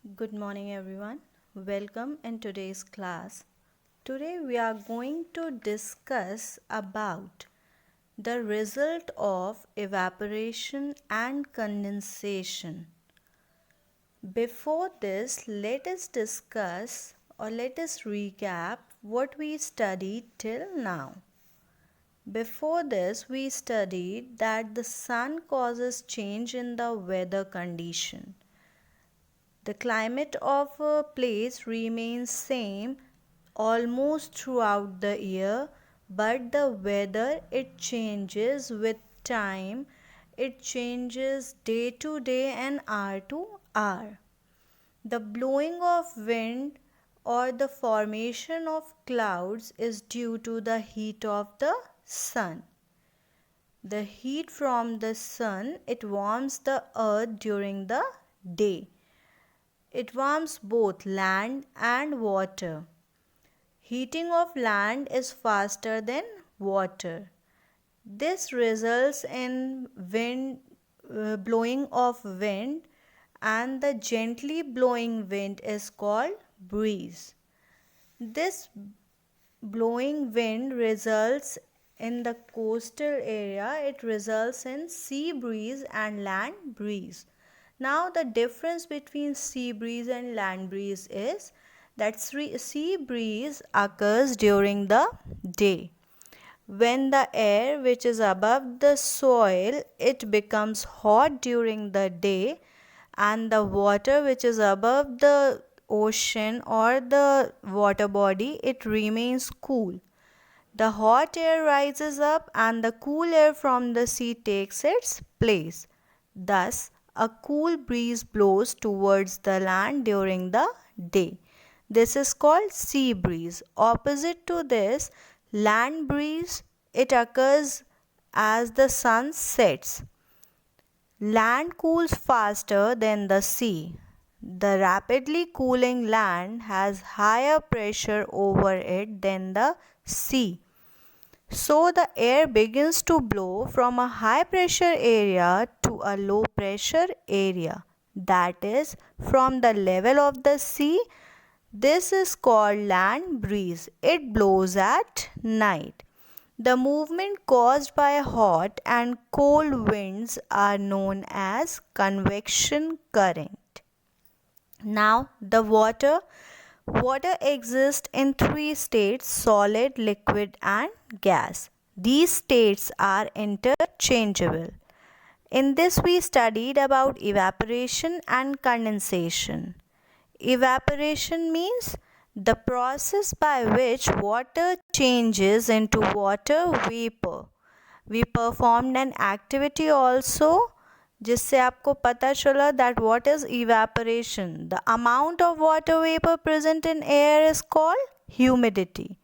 Good morning everyone. Welcome in today's class. Today we are going to discuss about the result of evaporation and condensation. Before this, let us discuss or let us recap what we studied till now. Before this, we studied that the sun causes change in the weather condition. The climate of a place remains same almost throughout the year, but the weather it changes with time. It changes day to day and hour to hour. The blowing of wind or the formation of clouds is due to the heat of the sun. The heat from the sun it warms the earth during the day. It warms both land and water. Heating of land is faster than water. This results in blowing of wind, and the gently blowing wind is called breeze. This blowing wind results in the coastal area, it results in sea breeze and land breeze. Now the difference between sea breeze and land breeze is that sea breeze occurs during the day. When the air which is above the soil it becomes hot during the day, and the water which is above the ocean or the water body it remains cool. The hot air rises up and the cool air from the sea takes its place. Thus, a cool breeze blows towards the land during the day. This is called sea breeze. Opposite to this, land breeze, it occurs as the sun sets. Land cools faster than the sea. The rapidly cooling land has higher pressure over it than the sea. So the air begins to blow from a high pressure area to a low pressure area, that is from the level of the sea. This is called land breeze. It blows at night. The movement caused by hot and cold winds are known as convection current. Now the water exists in three states: solid, liquid and gas. These states are interchangeable. In this we studied about evaporation and condensation. Evaporation means the process by which water changes into water vapor. We performed an activity also जिससे आपको पता चला that what is evaporation. The amount of water vapor present in air is called humidity.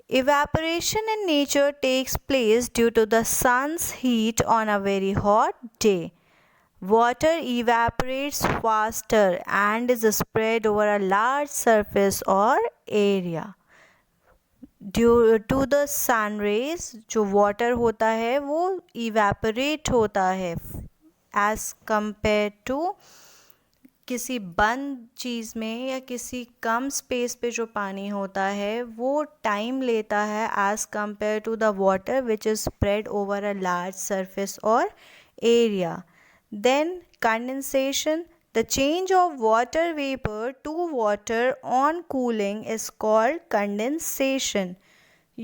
Evaporation in nature takes place due to the sun's heat on a very hot day. Water evaporates faster and is spread over a large surface or area. Due to the sun rays जो water होता है वो evaporate होता है as compare to किसी बंद चीज़ में या किसी कम स्पेस पे जो पानी होता है वो टाइम लेता है as compare to the water which is spread over a large surface और area. Then condensation. The change of water vapor to water on cooling is called condensation.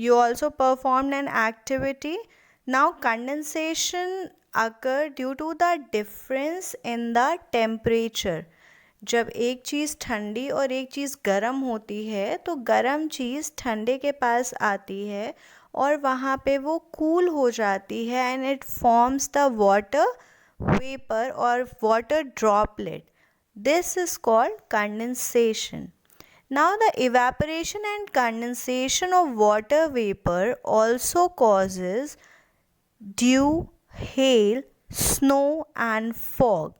You also performed an activity. Now condensation occur due to the difference in the temperature. जब एक चीज़ ठंडी और एक चीज़ गर्म होती है तो गर्म चीज़ ठंडे के पास आती है और वहाँ पे वो कूल हो जाती है and it forms the water vapor or water droplet. This is called condensation. Now the evaporation and condensation of water vapor also causes dew, hail, snow and fog.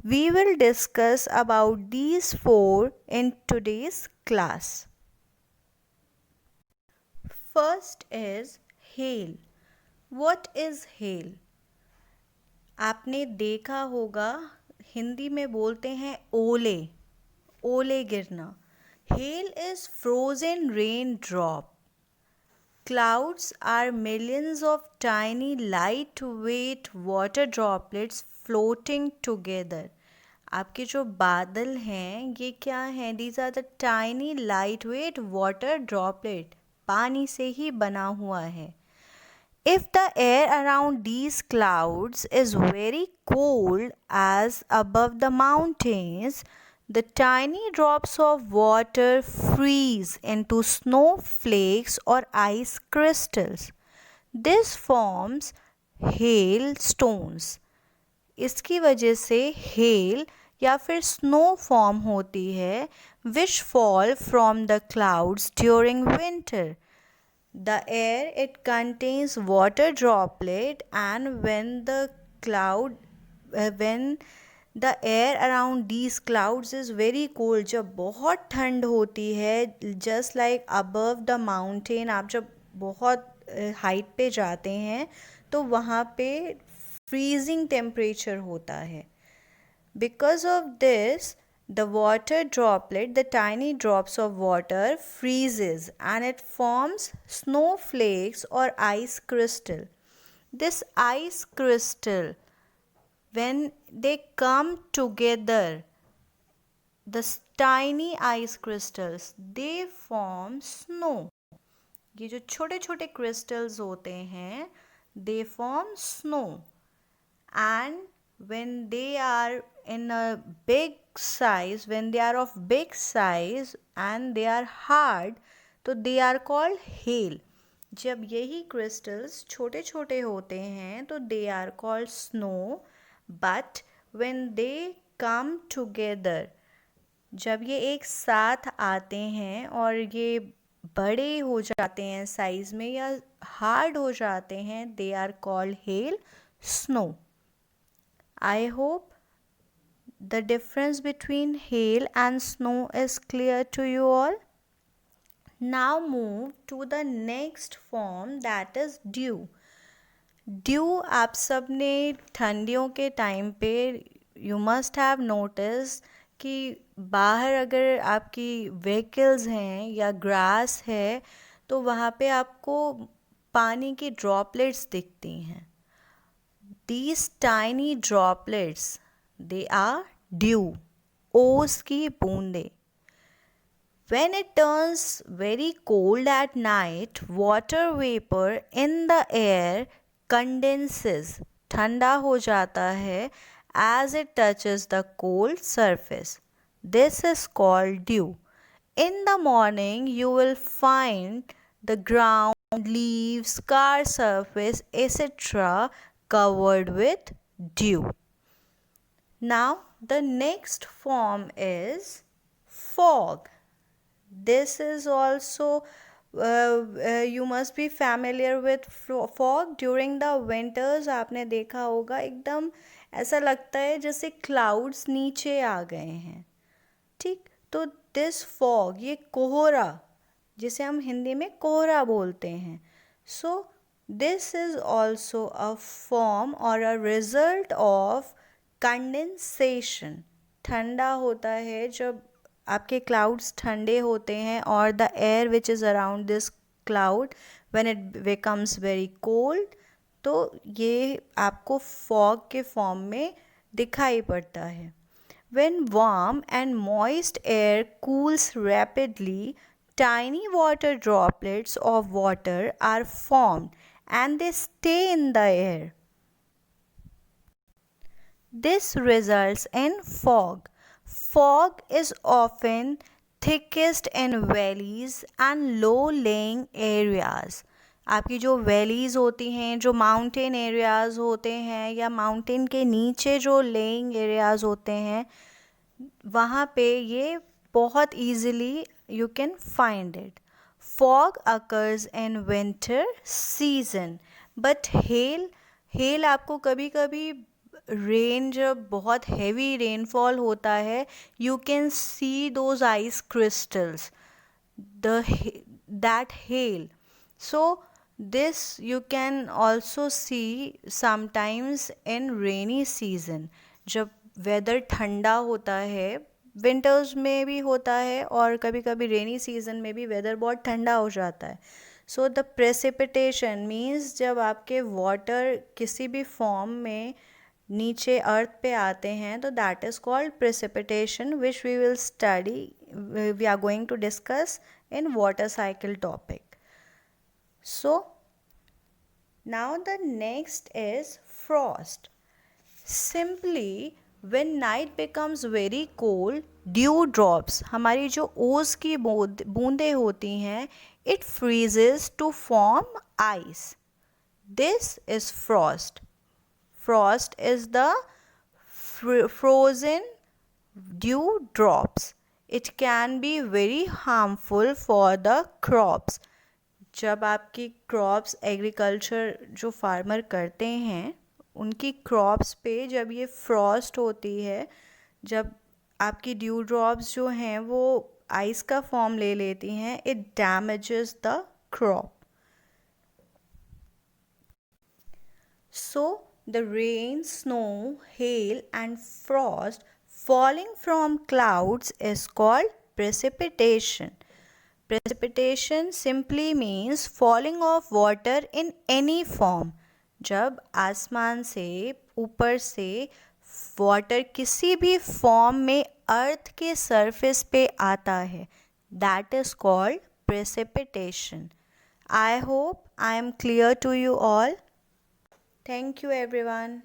We will discuss about these four in today's class. First is hail. What is hail? आपने देखा होगा हिंदी में बोलते हैं ओले, ओले गिरना। Hail is frozen rain drop. Clouds are millions of tiny lightweight water droplets floating together. आपके जो बादल हैं ये क्या हैं? These are the tiny lightweight water droplet. पानी से ही बना हुआ है. If the air around these clouds is very cold as above the mountains, the tiny drops of water freeze into snowflakes or ice crystals. This forms hailstones. इसकी वजह से hail या फिर snow form होती है which fall from the clouds during winter. The air, it contains water droplet, and when the air around these clouds is very cold, जब बहुत ठंड होती है, just like above the mountain, आप जब बहुत हाइट पे जाते हैं तो वहाँ पे freezing temperature होता है. Because of this, the water droplet, the tiny drops of water freezes and it forms snowflakes or ice crystal. This ice crystal, when they come together, the tiny ice crystals, they form snow. ये जो छोटे छोटे crystals होते हैं, they form snow. And when they are in a big size, when they are of big size and they are hard, तो they are called hail. जब यही crystals छोटे छोटे होते हैं तो they are called snow. But when they come together, जब ये एक साथ आते हैं और ये बड़े हो जाते हैं साइज में या हार्ड हो जाते हैं, they are called hail snow. I hope the difference between hail and snow is clear to you all. Now move to the next form, that is dew. Dew आप सब ने ठंडियों के टाइम पे you must have noticed कि बाहर अगर आपकी vehicles हैं या grass है तो वहाँ पे आपको पानी की droplets दिखती हैं. These tiny droplets, they are dew, ओस की बूंदें. When it turns very cold at night, water vapor in the air condenses, ठंडा हो जाता है as it touches the cold surface. This is called dew. In the morning, you will find the ground, leaves, car surface, etc. covered with dew. Now the next form is fog. This is also you must be familiar with fog. During the winters आपने देखा होगा एकदम ऐसा लगता है जैसे clouds नीचे आ गए हैं. ठीक, तो this fog, ये कोहरा जिसे हम हिंदी में कोहरा बोलते हैं. So this is also a form or a result of condensation. ठंडा होता है जब आपके clouds ठंडे होते हैं और the air which is around this cloud when it becomes very cold, तो ये आपको fog के form में दिखाई पड़ता है. When warm and moist air cools rapidly, tiny water droplets of water are formed and they stay in the air. This results in fog. Fog is often thickest in valleys and low-lying areas. आपकी जो valleys होती हैं, जो mountain areas होते हैं या mountain के नीचे जो लेइंग एरियाज़ होते हैं, वहाँ पे ये बहुत easily you can find it. Fog occurs in winter season, but hail आपको कभी कभी रेन जब बहुत heavy rainfall होता है, you can see those ice crystals, that hail. So this you can also see sometimes in rainy season. जब weather ठंडा होता है, विंटर्स में भी होता है और कभी कभी रेनी सीजन में भी वेदर बहुत ठंडा हो जाता है. सो द प्रेसिपिटेशन मीन्स जब आपके वाटर किसी भी फॉर्म में नीचे अर्थ पे आते हैं तो that is called precipitation, which we will study, we are going to discuss in water cycle topic. So now the next is frost. Simply when night becomes very cold, dew drops, हमारी जो ओस की बूंदें होती हैं, it freezes to form ice. This is frost. Frost is the frozen dew drops. It can be very harmful for the crops. जब आपकी crops agriculture जो फार्मर करते हैं उनकी क्रॉप्स पे जब ये फ्रॉस्ट होती है, जब आपकी ड्यू ड्रॉप्स जो हैं वो आइस का फॉर्म ले लेती हैं, it damages the crop. So the rain, snow, hello and Frost falling from clouds is called precipitation. Precipitation simply means falling of water in any form. जब आसमान से ऊपर से वाटर किसी भी फॉर्म में अर्थ के सरफेस पे आता है, that is called precipitation. I hope I am clear to you all. Thank you everyone.